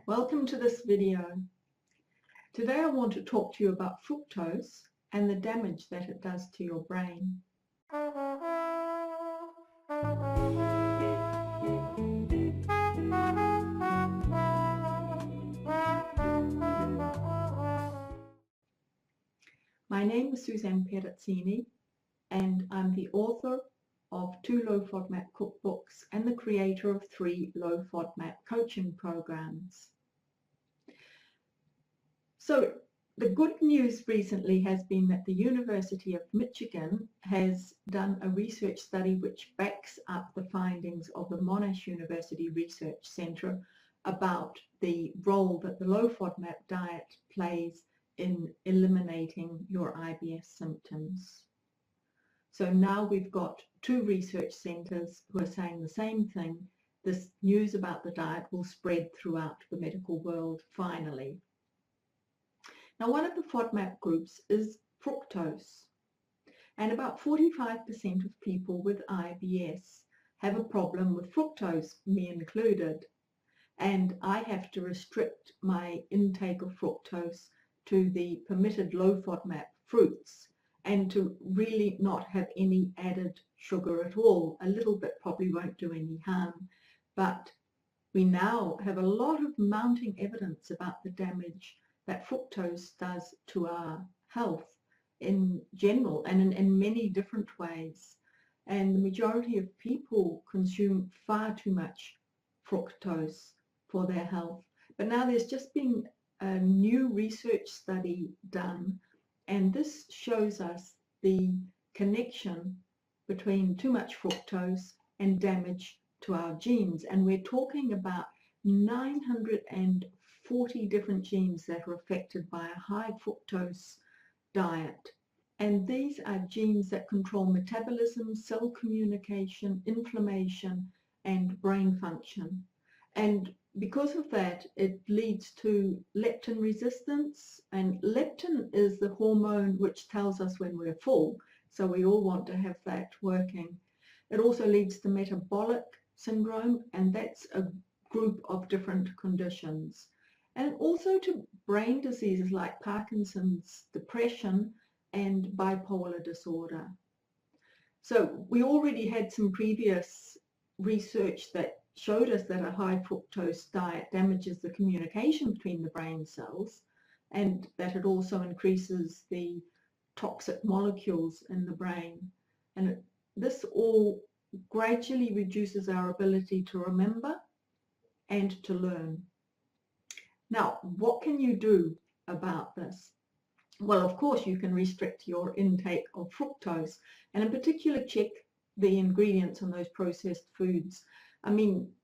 Welcome to this video. Today I want to talk to you about fructose and the damage that it does to your brain. My name is Suzanne Perazzini and I'm the author of 2 low FODMAP cookbooks and the creator of 3 low FODMAP coaching programs. So the good news recently has been that the University of Michigan has done a research study which backs up the findings of the Monash University Research Centre about the role that the low FODMAP diet plays in eliminating your IBS symptoms. So now we've got 2 research centres who are saying the same thing. This news about the diet will spread throughout the medical world finally. Now, one of the FODMAP groups is fructose, and about 45% of people with IBS have a problem with fructose, me included, and I have to restrict my intake of fructose to the permitted low FODMAP fruits and to really not have any added sugar at all. A little bit probably won't do any harm, but we now have a lot of mounting evidence about the damage that fructose does to our health in general and in many different ways. And the majority of people consume far too much fructose for their health. But now there's just been a new research study done, and this shows us the connection between too much fructose and damage to our genes. And we're talking about 940 different genes that are affected by a high fructose diet. And these are genes that control metabolism, cell communication, inflammation, and brain function. And because of that, it leads to leptin resistance. And leptin is the hormone which tells us when we're full. So we all want to have that working. It also leads to metabolic syndrome, and that's a group of different conditions, and also to brain diseases like Parkinson's, depression, and bipolar disorder. So we already had some previous research that showed us that a high fructose diet damages the communication between the brain cells, and that it also increases the toxic molecules in the brain. And this all gradually reduces our ability to remember and to learn. Now, what can you do about this? Well, of course, you can restrict your intake of fructose, and in particular, check the ingredients on those processed foods. I mean,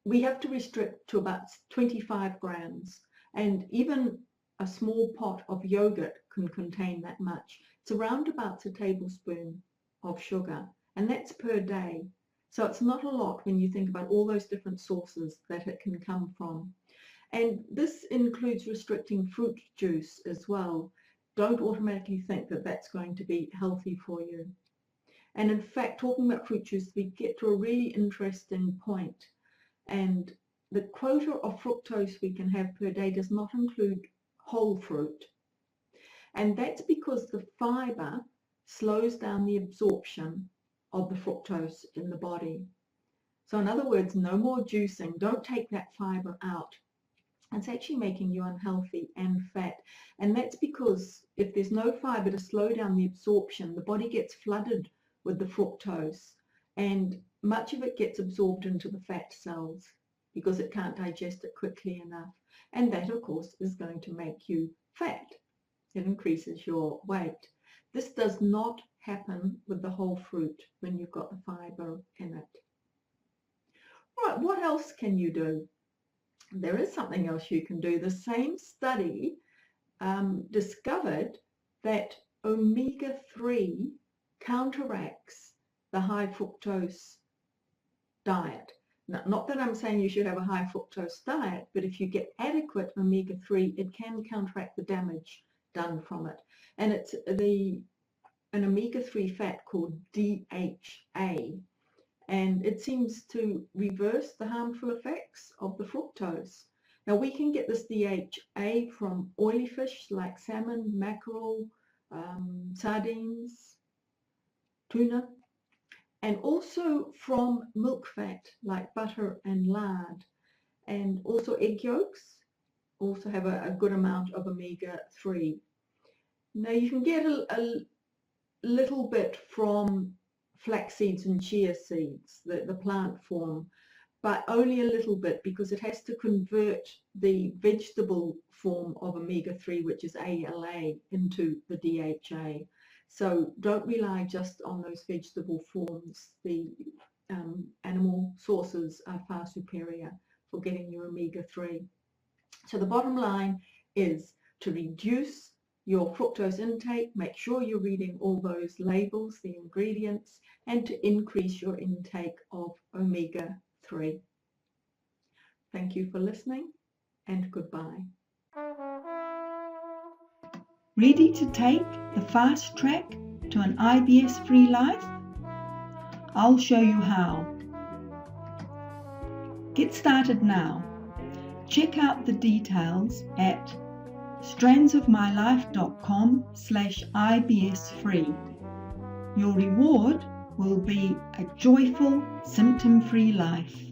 we have to restrict to about 25 grams, and even a small pot of yogurt can contain that much. It's around about a tablespoon of sugar, and that's per day. So it's not a lot when you think about all those different sources that it can come from. And this includes restricting fruit juice as well. Don't automatically think that that's going to be healthy for you. And in fact, talking about fruit juice, we get to a really interesting point. And the quota of fructose we can have per day does not include whole fruit. And that's because the fiber slows down the absorption of the fructose in the body. So in other words, no more juicing. Don't take that fiber out. It's actually making you unhealthy and fat. And that's because if there's no fiber to slow down the absorption, the body gets flooded with the fructose, and much of it gets absorbed into the fat cells because it can't digest it quickly enough. And that, of course, is going to make you fat. It increases your weight. This does not happen with the whole fruit when you've got the fiber in it. Right, what else can you do? There is something else you can do. The same study discovered that omega-3 counteracts the high fructose diet. Now, not that I'm saying you should have a high fructose diet, but if you get adequate omega-3, it can counteract the damage done from it. And it's an omega-3 fat called DHA. And it seems to reverse the harmful effects of the fructose. Now we can get this DHA from oily fish like salmon, mackerel, sardines, tuna, and also from milk fat like butter and lard, and also egg yolks also have a good amount of omega-3. Now you can get a little bit from flax seeds and chia seeds, the plant form, but only a little bit because it has to convert the vegetable form of omega-3, which is ALA, into the DHA. So don't rely just on those vegetable forms. The animal sources are far superior for getting your omega-3. So the bottom line is to reduce your fructose intake, make sure you're reading all those labels, the ingredients, and to increase your intake of omega-3. Thank you for listening, and goodbye. Ready to take the fast track to an IBS-free life? I'll show you how. Get started now. Check out the details at strandsofmylife.com/IBS-free. Your reward will be a joyful, symptom-free life.